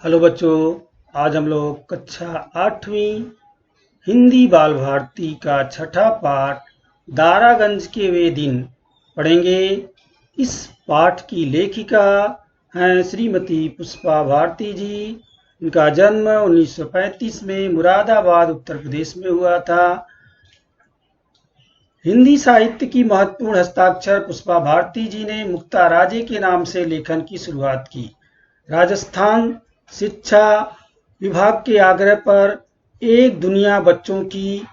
Hello बच्चों। आज हम लोग कक्षा 8वीं हिंदी बाल भारती का छठा पाठ दारागंज के वे दिन पढ़ेंगे। इस पाठ की लेखिका हैं श्रीमती पुष्पा भारती जी। इनका जन्म 1935 में मुरादाबाद उत्तर प्रदेश में हुआ था। हिंदी साहित्य की महत्वपूर्ण हस्ताक्षर पुष्पा भारती जी ने मुक्ता राजे के नाम से लेखन की शुरुआत की। राजस्थान शिक्षा विभाग के आग्रह पर एक दुनिया बच्चों की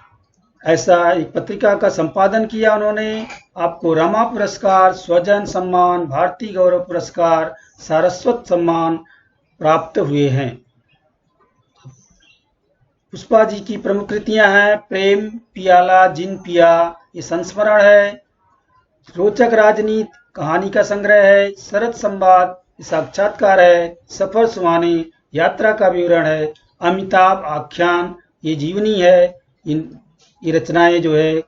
ऐसा एक पत्रिका का संपादन किया उन्होंने। आपको रमा पुरस्कार, स्वजन सम्मान, भारतीय गौरव पुरस्कार, सारस्वत सम्मान प्राप्त हुए हैं। पुष्पा जी की प्रमुख कृतियां हैं प्रेम पियाला जिन पिया, ये संस्मरण है। रोचक राजनीति कहानी का संग्रह है। शरद संवाद साक्षात्कार है। सफर सुहाने यात्रा का विवरण है। अमिताभ आख्यान ये जीवनी है। ये रचनाएं जो है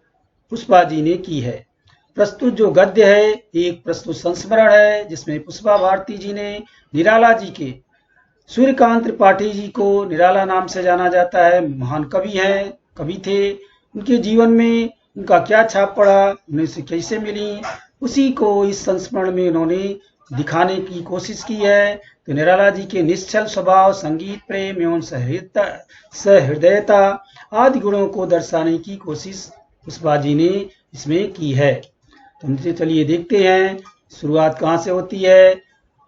पुष्पा जी ने की है। प्रस्तुत जो गद्य है एक प्रस्तुत संस्मरण है जिसमें पुष्पा भारती जी ने निराला जी के सूर्यकांत त्रिपाठी जी को निराला नाम से जाना जाता है। महान कवि हैं, कवि थे। उनके जीवन में उनका क्या छाप पड़ा, उन्हें से कैसे मिली, उसी को इस संस्मरण में उन्होंने दिखाने की कोशिश की है। तो निराला जी के निश्चल स्वभाव, संगीत प्रेम एवं सहृदयता आदि गुणों को दर्शाने की कोशिश पुष्पा जी ने इसमें की है। तो चलिए देखते हैं शुरुआत कहाँ से होती है।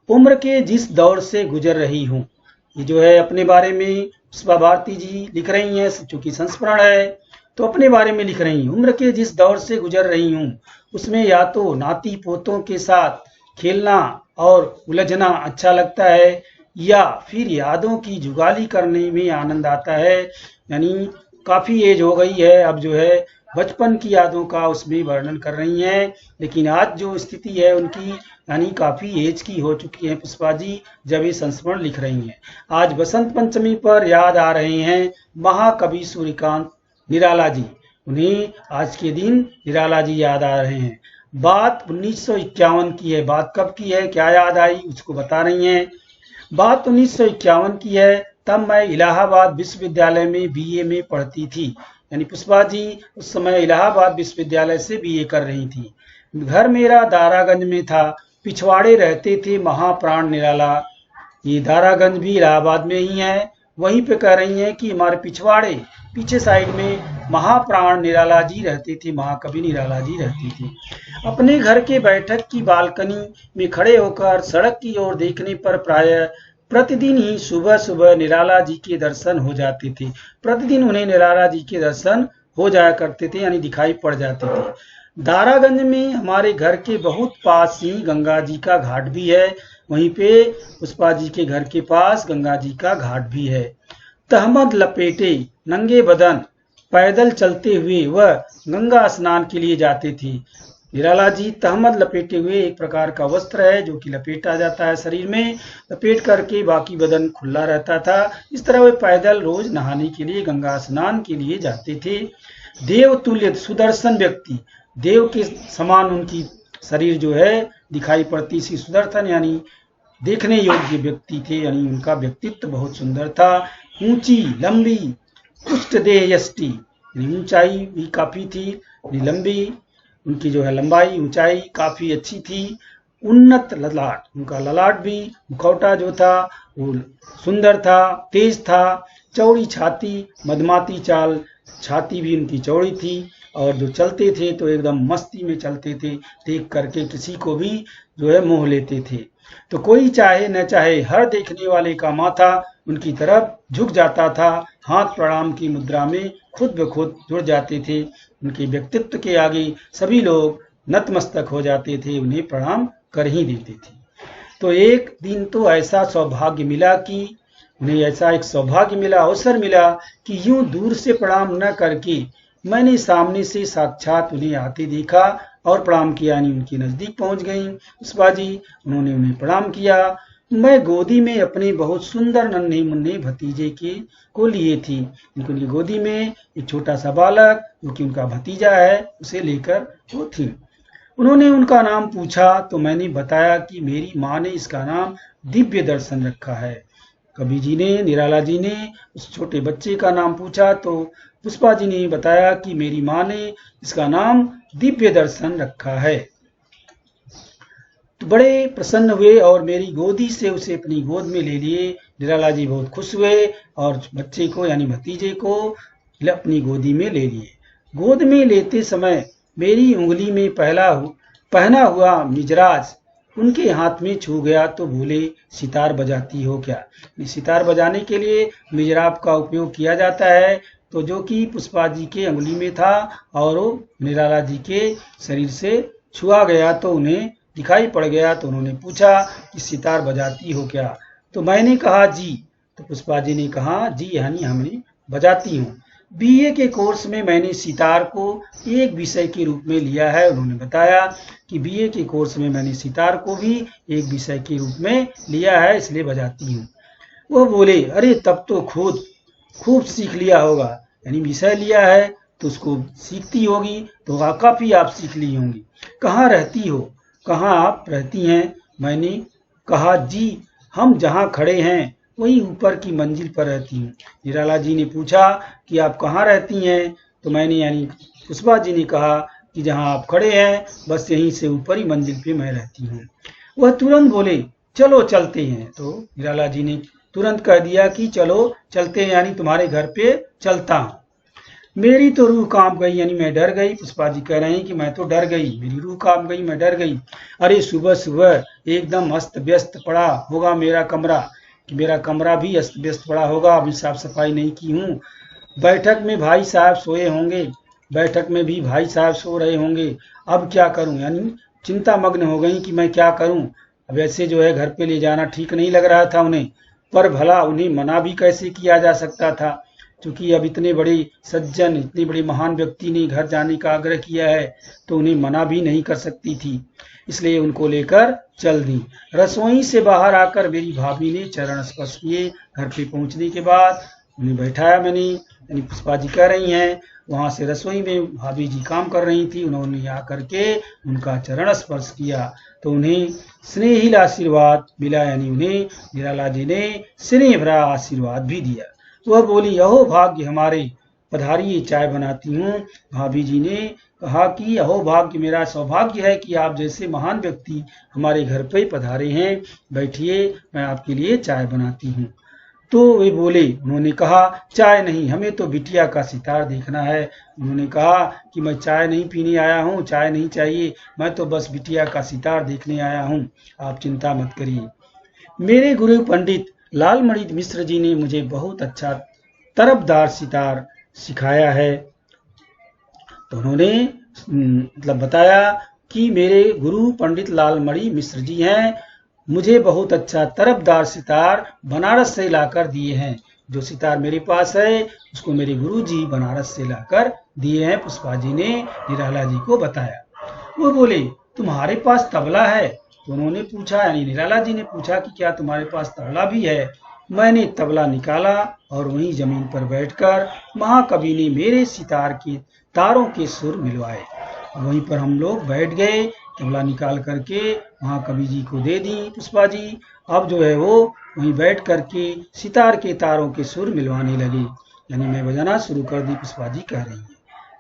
उम्र के जिस दौर से गुजर रही हूँ, ये जो है अपने बारे में पुष्पा भारती जी लिख रही हैं, चूंकि संस्मरण है तो अपने बारे में लिख रही हैं। उम्र के जिस दौर से गुजर रही हूँ उसमें या तो नाती पोतों के साथ खेलना और उलझना अच्छा लगता है या फिर यादों की जुगाली करने में आनंद आता है। यानी काफ़ी एज हो गई है, अब जो है बचपन की यादों का उसमें वर्णन कर रही हैं। लेकिन आज जो स्थिति है उनकी यानी काफ़ी एज की हो चुकी है पुष्पा जी जब ये संस्मरण लिख रही हैं। आज बसंत पंचमी पर याद आ रहे हैं महाकवि सूर्यकांत निराला जी। उन्हें आज के दिन निराला जी याद आ रहे हैं। बात 1951 की है। बात कब की है, क्या याद आई उसको बता रही हैं। बात 1951 की है। तब मैं इलाहाबाद विश्वविद्यालय में बीए में पढ़ती थी। यानी पुष्पा जी उस समय इलाहाबाद विश्वविद्यालय से बीए कर रही थी। घर मेरा दारागंज में था। पिछवाड़े रहते थे महाप्राण निराला। ये दारागंज भी इलाहाबाद में ही है। वहीं पे कह रही हैं कि हमारे पिछवाड़े पीछे साइड में महाप्राण निराला जी रहते थे, महाकवि निराला जी रहती थी। अपने घर के बैठक की बालकनी में खड़े होकर सड़क की ओर देखने पर प्रायः प्रतिदिन ही सुबह सुबह निराला जी के दर्शन हो जाते थे। प्रतिदिन उन्हें निराला जी के दर्शन हो जाया करते थे, यानी दिखाई पड़ जाते थे। दारागंज में हमारे घर के बहुत पास ही गंगा जी का घाट भी है। वहीं पे पुष्पा जी के घर के पास गंगा जी का घाट भी है। तहमद लपेटे नंगे बदन पैदल चलते हुए वह गंगा स्नान के लिए जाते थे। निराला जी तहमद लपेटे हुए एक प्रकार का वस्त्र है जो कि लपेटा जाता है शरीर में, लपेट करके बाकी बदन खुला रहता था। इस तरह वे पैदल रोज नहाने के लिए गंगा स्नान के लिए जाते थे। देवतुल्य सुदर्शन व्यक्ति, देव के समान उनकी शरीर जो है दिखाई पड़ती सी। सुदर्शन यानी देखने योग्य व्यक्ति थे, यानी उनका व्यक्तित्व बहुत सुंदर था। ऊंची लंबी पुष्ट देह यष्टि, ऊंचाई भी काफी थी, लंबी उनकी जो है लंबाई ऊंचाई काफी अच्छी थी। उन्नत ललाट, उनका ललाट भी मुखौटा जो था वो सुंदर था, तेज था। चौड़ी छाती, मधमाती चाल, छाती भी उनकी चौड़ी थी। और जो चलते थे तो एकदम मस्ती में चलते थे, देख करके किसी को भी जो है मोह लेते थे। तो कोई चाहे न चाहे हर देखने वाले का माथा उनकी तरफ झुक जाता था। हाथ प्रणाम की मुद्रा में खुद ब खुद जुड़ जाते थे। उनके व्यक्तित्व के आगे सभी लोग नतमस्तक हो जाते थे, उन्हें प्रणाम कर ही देते थे। तो एक दिन तो ऐसा सौभाग्य मिला कि उन्हें ऐसा एक सौभाग्य मिला, अवसर मिला कि यूं दूर से प्रणाम न करके मैंने सामने से साक्षात उन्हें आते देखा और प्रणाम किया। यानी उनके नजदीक पहुंच गई पुष्पा जी, उन्होंने उन्हें प्रणाम किया। मैं गोदी में अपने बहुत सुंदर नन्हे मुन्ने भतीजे के को लिए थी। उनकी गोदी में एक छोटा सा बालक जो कि उनका भतीजा है उसे लेकर वो थी। उन्होंने उनका नाम पूछा तो मैंने बताया कि मेरी माँ ने इसका नाम दिव्य दर्शन रखा है। कवि जी ने, निराला जी ने उस छोटे बच्चे का नाम पूछा तो पुष्पा जी ने बताया कि मेरी माँ ने इसका नाम दिव्य दर्शन रखा है। तो बड़े प्रसन्न हुए और मेरी गोदी से उसे अपनी गोद में ले लिए। निराला जी बहुत खुश हुए और बच्चे को यानी भतीजे को अपनी गोदी में ले लिए। गोद में लेते समय मेरी उंगली में पहना हुआ मिजराज उनके हाथ में छू गया तो बोले, सितार बजाती हो क्या? सितार बजाने के लिए मिजराब का उपयोग किया जाता है, तो जो कि पुष्पा जी के अंगुली में था और वो निराला जी के शरीर से छुआ गया तो उन्हें दिखाई पड़ गया। तो उन्होंने पूछा कि सितार बजाती हो क्या? तो मैंने कहा जी। तो पुष्पा जी ने कहा जी यानी हमें बजाती हूँ। बीए के कोर्स में मैंने सितार को एक विषय के रूप में लिया है। उन्होंने बताया कि बीए के कोर्स में मैंने सितार को भी एक विषय के रूप में लिया है, इसलिए बजाती हूँ। वो बोले, अरे तब तो खूब सीख लिया होगा, यानी विषय लिया है तो उसको सीखती होगी, तो काफी आप सीख ली होंगी। कहाँ रहती हो? कहाँ आप रहती हैं? मैंने कहा जी हम जहाँ खड़े हैं वही ऊपर की मंजिल पर रहती हूँ। निराला जी ने पूछा कि आप कहाँ रहती हैं? तो मैंने यानी पुष्पा जी ने कहा कि जहाँ आप खड़े हैं बस यहीं से ऊपर ही मंजिल पे मैं रहती हूँ। वह तुरंत बोले, चलो चलते हैं। तो निराला जी ने तुरंत कह दिया कि चलो चलते हैं, यानी तुम्हारे घर पे चलता हूँ। मेरी तो रूह कांप गई, यानी मैं डर गई। पुष्पा जी कह रहे हैं कि मैं तो डर गई, मेरी रूह कांप गई, मैं डर गई। अरे सुबह सुबह एकदम अस्त व्यस्त पड़ा होगा मेरा कमरा, कि मेरा कमरा भी अस्त व्यस्त पड़ा होगा, अभी साफ सफाई नहीं की हूँ। बैठक में भाई साहब सोए होंगे, बैठक में भी भाई साहब सो रहे होंगे, अब क्या करूं? यानी चिंता मग्न हो गई कि मैं क्या करूं। अब ऐसे जो है घर पे ले जाना ठीक नहीं लग रहा था उन्हें, पर भला उन्हें मना भी कैसे किया जा सकता था, क्योंकि अब इतने बड़े सज्जन, इतने बड़े महान व्यक्ति ने घर जाने का आग्रह किया है तो उन्हें मना भी नहीं कर सकती थी, इसलिए उनको लेकर चल दी। रसोई से बाहर आकर मेरी भाभी ने चरण स्पर्श किए। घर पे पहुंचने के बाद उन्हें बैठाया मैंने, यानी पुष्पा जी कह रही हैं, वहां से रसोई में भाभी जी काम कर रही थी, उन्होंने आकर के उनका चरण स्पर्श किया तो उन्हें स्नेहिल आशीर्वाद मिला, यानी उन्हें निराला जी ने स्नेह भरा आशीर्वाद भी दिया। वह बोली, अहो भाग्य हमारे, पधारिए चाय बनाती हूँ। भाभी जी ने कहा कि अहो भाग्य, मेरा सौभाग्य है कि आप जैसे महान व्यक्ति हमारे घर पे पधारे हैं, बैठिए मैं आपके लिए चाय बनाती हूँ। तो वे बोले, उन्होंने कहा चाय नहीं, हमें तो बिटिया का सितार देखना है। उन्होंने कहा कि मैं चाय नहीं पीने आया हूँ, चाय नहीं चाहिए, मैं तो बस बिटिया का सितार देखने आया हूँ, आप चिंता मत करिए। मेरे गुरु पंडित लालमणि मिश्र जी ने मुझे बहुत अच्छा तरफदार सितार सिखाया है। तो उन्होंने मतलब बताया कि मेरे गुरु पंडित लालमणि मिश्र जी हैं, मुझे बहुत अच्छा तरफदार सितार बनारस से लाकर दिए हैं। जो सितार मेरे पास है उसको मेरे गुरु जी बनारस से लाकर दिए हैं, पुष्पा जी ने निराला जी को बताया। वो बोले, तुम्हारे पास तबला है? तो उन्होंने पूछा, यानी निराला जी ने पूछा कि क्या तुम्हारे पास तबला भी है? मैंने तबला निकाला और वहीं जमीन पर बैठकर महाकवि ने मेरे सितार के तारों के सुर मिलवाए। वहीं पर हम लोग बैठ गए, तबला निकाल करके महाकवि जी को दे दी पुष्पा जी। अब जो है वो वहीं बैठ करके सितार के तारों के सुर मिलवाने लगे, यानी मैं बजाना शुरू कर दी, पुष्पा जी कह रही है।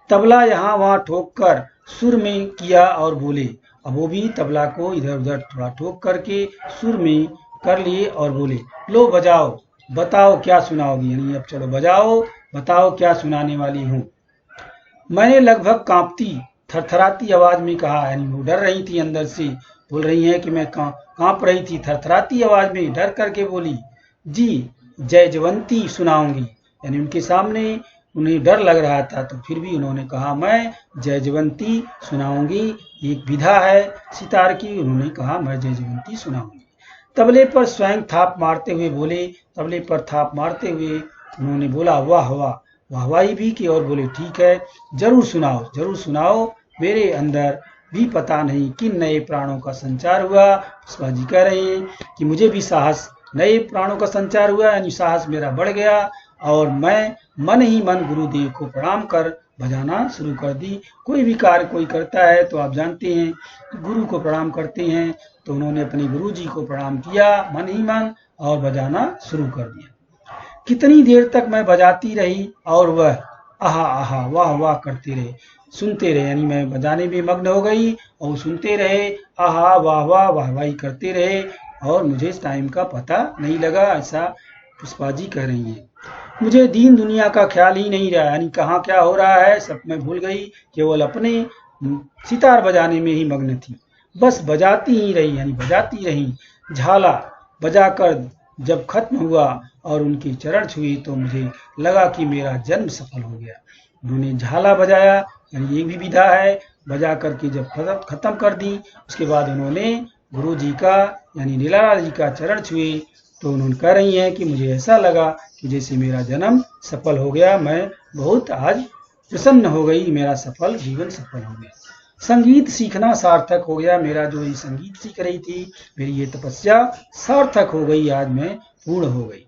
तबला यहाँ वहाँ ठोक कर सुर में किया और बोले, अब वो भी तबला को इधर उधर थोड़ा ठोक करके सुर में कर लिए और बोले, लो बजाओ, बताओ क्या सुनाओगी, यानी अब चलो बजाओ, बताओ क्या सुनाने वाली हूँ। मैंने लगभग कांपती थरथराती आवाज में कहा, यानी वो डर रही थी, अंदर से बोल रही हैं कि मैं कांप रही थी, थरथराती आवाज में डर करके बोली, जी जयजवंती सुनाऊंगी। यानी उनके सामने उन्हें डर लग रहा था, तो फिर भी उन्होंने कहा मैं जयजवंती सुनाऊंगी, एक विधा है सितार की, उन्होंने कहा मैं जयजवंती सुनाऊंगी। तबले पर स्वयं थाप मारते हुए बोले, तबले पर थाप मारते हुए उन्होंने बोला, वाह वाह, वाहवाही भी की और बोले, ठीक है जरूर सुनाओ, मेरे अंदर भी पता नहीं किन नए प्राणों का संचार हुआ। पुष्पा जी कह रहे हैं कि मुझे भी साहस, नए प्राणों का संचार हुआ, यानी साहस मेरा बढ़ गया और मैं मन ही मन गुरुदेव को प्रणाम कर बजाना शुरू कर दी। कोई भी कार्य कोई करता है तो आप जानते हैं गुरु को प्रणाम करते हैं, तो उन्होंने अपने गुरु जी को प्रणाम किया मन ही मन और बजाना शुरू कर दिया। कितनी देर तक मैं बजाती रही और वह आहा आहा वाह वाह करते रहे, सुनते रहे, यानी मैं बजाने में मग्न हो गई और सुनते रहे, आहा वाह वाह वाह वाही करते रहे और मुझे इस टाइम का पता नहीं लगा, ऐसा पुष्पा जी कह रही हैं। मुझे दीन दुनिया का ख्याल ही नहीं रहा, यानी कहाँ क्या हो रहा है सब मैं भूल गई, केवल अपने सितार बजाने में ही मग्न थी। बस बजाती ही रही, यानी बजाती रही। झाला बजाकर जब खत्म हुआ और उनके चरण छुए तो मुझे लगा कि मेरा जन्म सफल हो गया। उन्होंने झाला बजाया, यानी ये भी विधा है, बजा करके जब खत्म कर दी उसके बाद उन्होंने गुरु जी का यानी नीलाला जी का चरण छुए, तो उन्होंने कह रही हैं कि मुझे ऐसा लगा कि जैसे मेरा जन्म सफल हो गया, मैं बहुत आज प्रसन्न हो गई, मेरा सफल जीवन सफल हो गया। संगीत सीखना सार्थक हो गया, मेरा जो ये संगीत सीख रही थी, मेरी ये तपस्या सार्थक हो गई, आज मैं पूर्ण हो गई।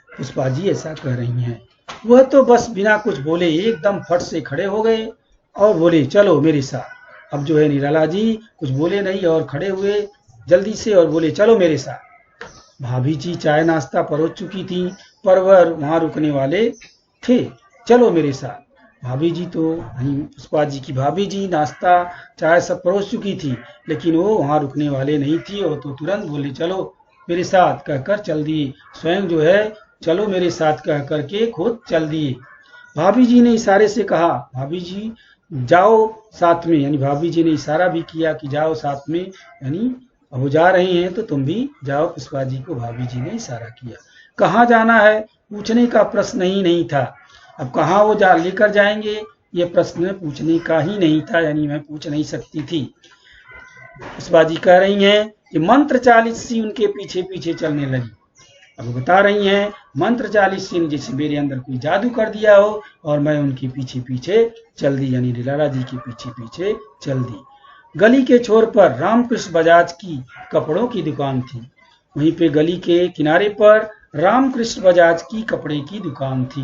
पुष्पा जी ऐसा कह रही हैं। वह तो बस बिना कुछ बोले एकदम फट से खड़े हो गए और बोले चलो मेरे साथ। अब जो है निराला जी कुछ बोले नहीं और खड़े हुए जल्दी से और बोले चलो मेरे साथ। भाभी जी चाय नाश्ता परोस चुकी थी पर वह वहां रुकने वाले थे। चलो मेरे साथ। भाभी जी तो पुष्पा जी की भाभी जी नाश्ता चाय सब परोस चुकी थी, लेकिन वो वहां रुकने वाले नहीं थी, वो तो तुरंत बोले चलो मेरे साथ कहकर चल दिए। स्वयं जो है चलो मेरे साथ कह करके खुद चल दिए। भाभी जी ने इशारे से कहा भाभी जी जाओ साथ में, यानी भाभी जी ने इशारा भी किया कि जाओ साथ में, यानी वो जा रहे हैं तो तुम भी जाओ। पुष्पा जी को भाभी जी ने इशारा किया। कहाँ जाना है पूछने का प्रश्न ही नहीं था। अब कहाँ वो जा लेकर जाएंगे ये प्रश्न पूछने का ही नहीं था, यानी मैं पूछ नहीं सकती थी। पुष्पा जी कह रही हैं कि मंत्र चालीस सी उनके पीछे पीछे चलने लगी। अब बता रही हैं मंत्र चालीस सी जैसे मेरे अंदर कोई जादू कर दिया हो और मैं उनके पीछे पीछे चल दी, यानी लीलाला जी के पीछे पीछे चल दी। गली के छोर पर रामकृष्ण बजाज की कपड़ों की दुकान थी। वहीं पे गली के किनारे पर रामकृष्ण बजाज की कपड़े की दुकान थी।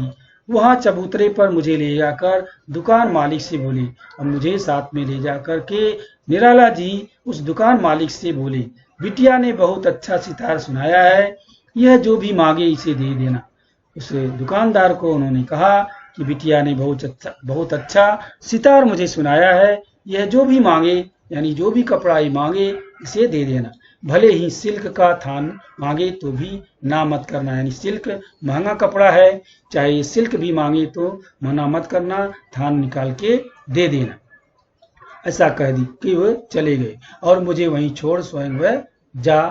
वहां चबूतरे पर मुझे ले जाकर दुकान मालिक से बोले, अब मुझे साथ में ले जाकर के निराला जी उस दुकान मालिक से बोले, बिटिया ने बहुत अच्छा सितार सुनाया है, यह जो भी मांगे इसे दे देना। उस दुकानदार को उन्होंने कहा कि बिटिया ने बहुत अच्छा सितार मुझे सुनाया है, यह जो भी मांगे यानी जो भी कपड़ा ही मांगे इसे दे देना। भले ही सिल्क का थान मांगे तो भी ना मत करना, यानी सिल्क महंगा कपड़ा है, चाहे सिल्क भी मांगे तो मना मत करना, थान निकाल के दे देना। ऐसा कह दी कि वह चले गए और मुझे वहीं छोड़ स्वयं वह जा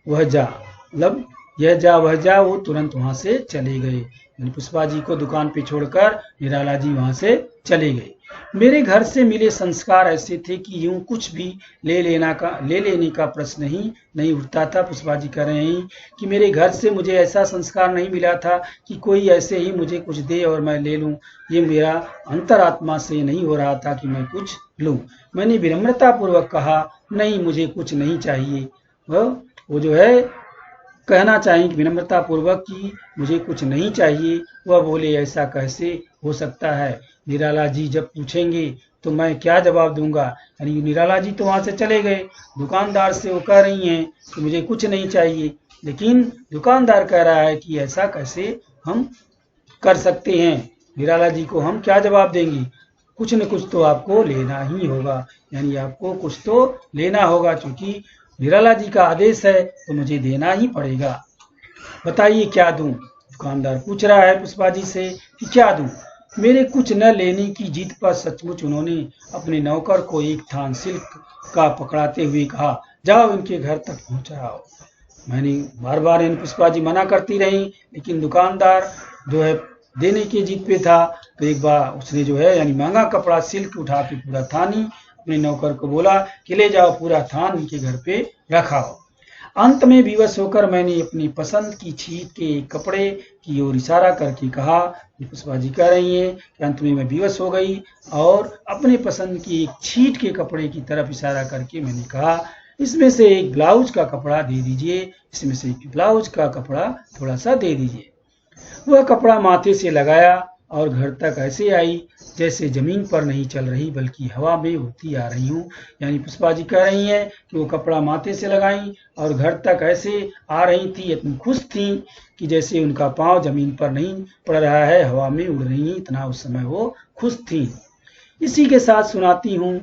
मतलब यह जा वह जा, वो तुरंत वहां से चले गए। पुष्पा जी को दुकान पे छोड़कर निराला जी वहां से चले गए। मेरे घर से मिले संस्कार ऐसे थे कि यूं कुछ भी ले लेने का प्रश्न ही नहीं उठता था। पुष्पा जी कह रहे हैं कि मेरे घर से मुझे ऐसा संस्कार नहीं मिला था कि कोई ऐसे ही मुझे कुछ दे और मैं ले लूं। ये मेरा अंतरात्मा से नहीं हो रहा था कि मैं कुछ लूं। मैंने विनम्रता पूर्वक कहा नहीं मुझे कुछ नहीं चाहिए। वो जो है कहना चाहिए कि विनम्रता पूर्वक कि मुझे कुछ नहीं चाहिए। वह बोले ऐसा कैसे हो सकता है, निराला जी जब पूछेंगे तो मैं क्या जवाब दूंगा। यानी निराला जी तो वहां से चले गए, दुकानदार से वो कह रही हैं कि मुझे कुछ नहीं चाहिए, लेकिन दुकानदार कह रहा है कि ऐसा कैसे हम कर सकते हैं, निराला जी को हम क्या जवाब देंगे। कुछ न कुछ तो आपको लेना ही होगा, यानी आपको कुछ तो लेना होगा, क्योंकि निराला जी का आदेश है तो मुझे देना ही पड़ेगा। बताइए क्या दूं। दुकानदार पूछ रहा है पुष्पा जी से कि क्या दूं। मेरे कुछ न लेने की जिद पर सचमुच उन्होंने अपने नौकर को एक थान सिल्क का पकड़ाते हुए कहा, जाओ इनके घर तक पहुंचाओ। मैंने बार बार इन पुष्पा जी मना करती रही, लेकिन दुकानदार जो है देने की जिद पे था। तो एक बार उसने जो है यानी महंगा कपड़ा सिल्क उठा के पूरा थानी अपने नौकर को बोला कि ले जाओ पूरा थान इनके घर पे रखाओ। अंत में विवश होकर मैंने अपनी पसंद की छीट के एक कपड़े की ओर इशारा करके कहा, पुष्पा जी कह रही हैं कि अंत में मैं विवश हो गई और अपने पसंद की एक छीट के कपड़े की तरफ इशारा करके मैंने कहा, इसमें से एक ब्लाउज का कपड़ा दे दीजिए, इसमें से एक ब्लाउज का कपड़ा थोड़ा सा दे दीजिए। वह कपड़ा माथे से लगाया और घर तक ऐसे आई जैसे जमीन पर नहीं चल रही बल्कि हवा में उड़ती आ रही हूँ। यानी पुष्पा जी कह रही हैं कि वो कपड़ा माथे से लगाई और घर तक ऐसे आ रही थी, इतनी खुश थी कि जैसे उनका पाँव जमीन पर नहीं पड़ रहा है, हवा में उड़ रही, इतना उस समय वो खुश थी। इसी के साथ सुनाती हूँ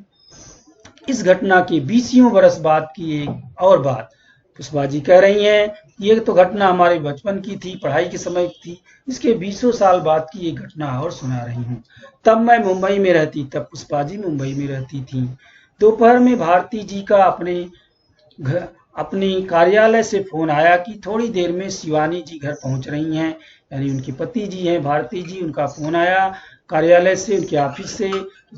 इस घटना के 20 बरस बाद की एक और बात। पुष्पा जी कह रही हैं ये तो घटना हमारे बचपन की थी, पढ़ाई के समय की थी, इसके 20 साल बाद की एक घटना और सुना रही हूँ। तब मैं मुंबई में रहती, तब पुष्पा जी मुंबई में रहती थी। दोपहर में भारती जी का अपने कार्यालय से फोन आया कि थोड़ी देर में शिवानी जी घर पहुंच रही हैं। यानी उनके पति जी हैं भारती जी, उनका फोन आया कार्यालय से, उनके ऑफिस से,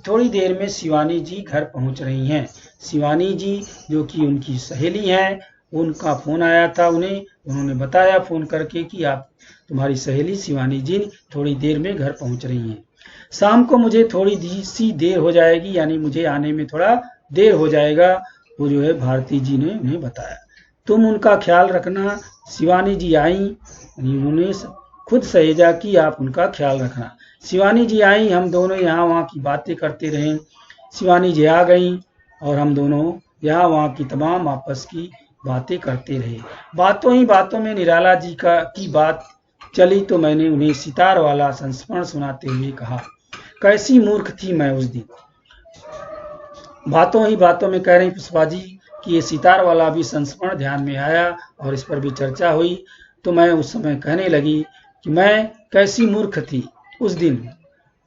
थोड़ी देर में शिवानी जी घर पहुंच रही हैं। शिवानी जी जो कि उनकी सहेली हैं, उनका फोन आया था उन्हें, उन्होंने बताया फोन करके कि आप तुम्हारी सहेली शिवानी जी थोड़ी देर में घर पहुंच रही हैं। शाम को मुझे थोड़ी सी देर हो जाएगी, यानी मुझे आने में थोड़ा देर हो जाएगा, वो जो है भारती जी ने उन्हें बताया। तुम उनका ख्याल रखना। शिवानी जी आई, यानी उन्होंने खुद सहेजा कि आप उनका ख्याल रखना। शिवानी जी आई, हम दोनों यहाँ वहाँ की बातें करते रहे। शिवानी जी आ गई और हम दोनों यहाँ वहाँ की तमाम आपस की बातें करते रहे। बातों ही बातों में निराला जी की बात चली तो मैंने उन्हें सितार वाला संस्मरण सुनाते हुए कहा, कैसी मूर्ख थी मैं उस दिन। बातों ही बातों में कह रही पुष्पा जी कि ये सितार वाला भी संस्मरण ध्यान में आया और इस पर भी चर्चा हुई। तो मैं उस समय कहने लगी कि मैं कैसी मूर्ख थी उस दिन,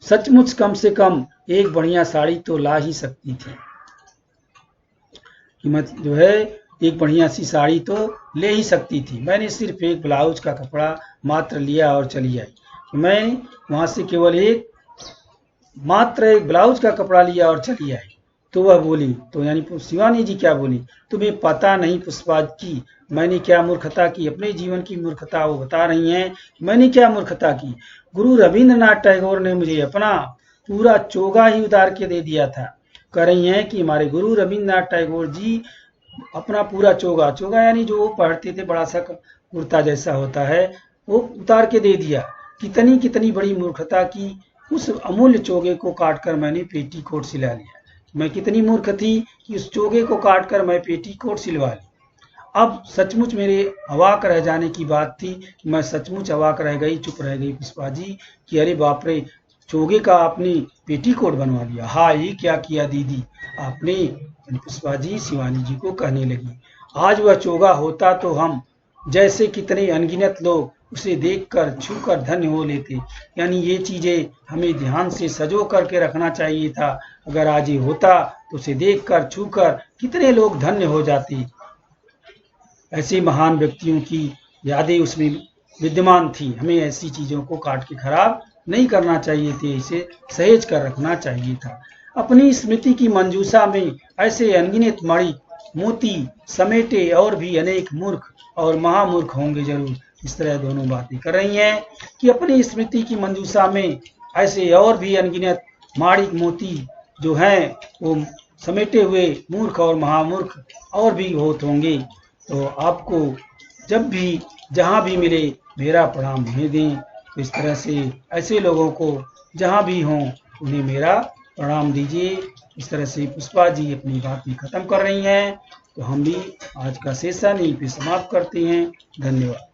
सचमुच कम से कम एक बढ़िया साड़ी तो ला ही सकती थी, कि मैं जो है एक बढ़िया सी साड़ी तो ले ही सकती थी। मैंने सिर्फ एक ब्लाउज का कपड़ा मात्र लिया और चली आई। मैं वहां से केवल मात्र एक ब्लाउज का कपड़ा लिया और चली आई। तो वह बोली, तो यानी शिवानी जी क्या बोली, तुम्हें पता नहीं पुष्पा की मैंने क्या मूर्खता की, अपने जीवन की मूर्खता वो बता रही हैं। मैंने क्या मूर्खता की, गुरु रविंद्रनाथ टैगोर ने मुझे अपना पूरा चोगा ही उतार के दे दिया था। कह रही हैं कि हमारे गुरु रविंद्रनाथ टैगोर जी अपना पूरा चोगा यानी जो वो पहनते थे, बड़ा सा कुर्ता जैसा होता है, वो उतार के दे दिया। कितनी कितनी बड़ी मूर्खता की, उस अमूल्य चोगे को काटकर मैंने पेटीकोट सिला लिया। मैं कितनी मूर्ख थी कि उस चोगे को काटकर मैं पेटीकोट सिलवा ली। अब सचमुच मेरे अवाक रह जाने की बात थी कि मैं सचमुच अवाक रह गई, चुप रह गई पुष्पा जी कि अरे बाप रे, चोगे का आपने पेटीकोट बनवा लिया। हाँ, ये क्या किया दीदी आपने, पुष्पा जी शिवानी जी को कहने लगी। आज वह चोगा होता तो हम जैसे कितने अनगिनत लोग उसे देखकर छूकर धन्य हो लेते। यानी ये चीजें हमें ध्यान से सजो करके रखना चाहिए था। अगर आज ये होता तो उसे देखकर छूकर कितने लोग धन्य हो जाते। ऐसे महान व्यक्तियों की यादें उसमें विद्यमान थी। हमें ऐसी चीजों को काट के खराब नहीं करना चाहिए थे, इसे सहेज कर रखना चाहिए था। अपनी स्मृति की मंजूषा में ऐसे अनगिनत मणि मोती समेटे और भी अनेक मूर्ख और महामूर्ख होंगे जरूर। इस तरह दोनों बातें कर रही हैं कि अपनी स्मृति की मंजूषा में ऐसे और भी अनगिनत माणिक मोती जो हैं वो समेटे हुए मूर्ख और महामूर्ख और भी होत होंगे। तो आपको जब भी जहाँ भी मिले मेरा प्रणाम भेज दें। तो इस तरह से ऐसे लोगों को जहाँ भी हों उन्हें मेरा प्रणाम दीजिए। इस तरह से पुष्पा जी अपनी बात में ख़त्म कर रही हैं। तो हम भी आज का सेशन यहीं पे समाप्त करते हैं। धन्यवाद।